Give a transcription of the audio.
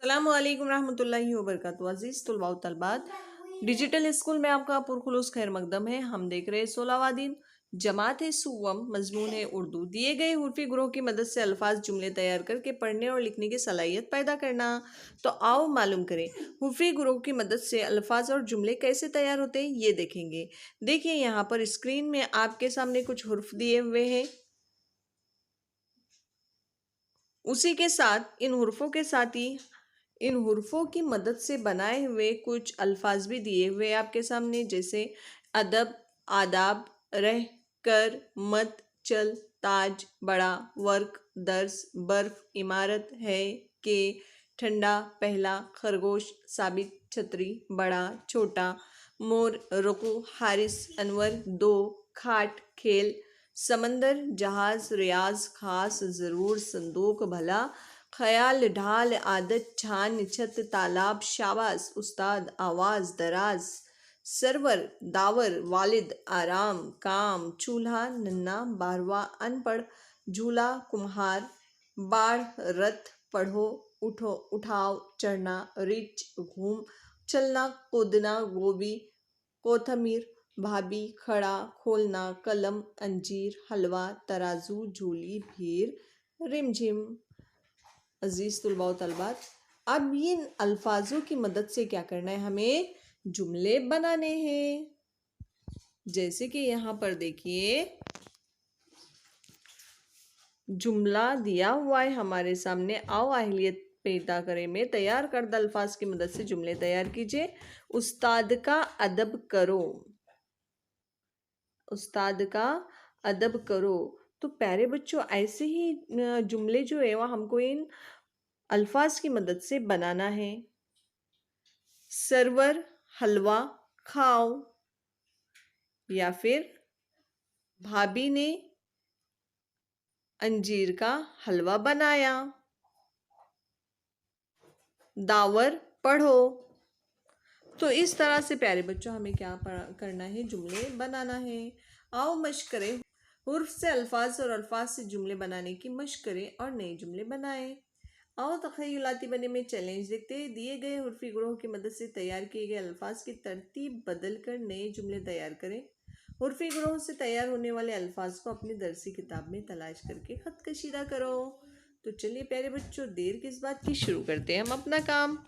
अस्सलामुअलैकुम रहमतुल्लाहि व बरकातुहू। अज़ीज़ तलबा व तलबात, डिजिटल स्कूल में आपका पुरखुलूस खैर मकदम है। हम देख रहे हैं 16वां दिन, जमात है सुवम, मजमून है उर्दू। दिए गए हुर्फी ग्रोह की मदद से अल्फाज जुमले तैयार करके पढ़ने और लिखने की सलाहियत पैदा करना। तो आओ मालूम करें हुर्फी ग्रोह की मदद से अल्फाज और जुमले कैसे तैयार होते हैं, ये देखेंगे। देखिए यहाँ पर स्क्रीन में आपके सामने कुछ हुर्फ दिए हुए हैं। उसी के साथ इन हुर्फों की मदद से बनाए हुए कुछ अल्फाज भी दिए हुए आपके सामने, जैसे अदब, आदाब, रह, कर, मत, चल, ताज, बड़ा, वर्क, दर्स, बर्फ, इमारत, है, के, ठंडा, पहला, खरगोश, साबित, छतरी, बड़ा, छोटा, मोर, रुकू, हारिस, अनवर, दो, खाट, खेल, समंदर, जहाज, रियाज, खास, ज़रूर, संदूक, भला, ख्याल, ढाल, आदत, छान, छत, तालाब, शाबाश, उस्ताद, आवाज़, दराज, सरवर, दावर, वालिद, आराम, काम, चूल्हा, नन्ना, बारवा, अनपढ़, झूला, कुम्हार, बाढ़, रथ, पढ़ो, उठो, उठाओ, चढ़ना, रिच, घूम, चलना, कूदना, गोभी, कोथमीर, भाभी, खड़ा, खोलना, कलम, अंजीर, हलवा, तराजू, झूली, भीड़, रिमझिम। अजीज तुलबा व तलबात, अब इन अल्फाजों की मदद से क्या करना है, हमें जुमले बनाने हैं। जैसे कि यहाँ पर देखिए जुमला दिया हुआ है हमारे सामने। आओ अहलियत पैदा करें में तैयार करदा अल्फाज की मदद से जुमले तैयार कीजिए। उस्ताद का अदब करो, उस्ताद का अदब करो। तो प्यारे बच्चों, ऐसे ही जुमले जो है वह हमको इन अल्फाज की मदद से बनाना है। सरवर हलवा खाओ, या फिर भाभी ने अंजीर का हलवा बनाया, दावर पढ़ो। तो इस तरह से प्यारे बच्चों हमें क्या करना है, जुमले बनाना है। आओ मश्क करें, हुर्फ से अल्फाज और अल्फाज से जुमले बनाने की मश्क करें और नए जुमले बनाएं। आओ तख़य्युलाती बने में चैलेंज देखते हैं। दिए गए हुर्फी ग्रोह की मदद से तैयार किए गए अल्फाज की तरतीब बदल कर नए जुमले तैयार करें। हुर्फी ग्रोह से तैयार होने वाले अल्फाज को अपनी दरसी किताब में तलाश करके ख़त कशीदा करो। तो चलिए प्यारे बच्चों, देर किस बात की, शुरू करते हैं हम अपना काम।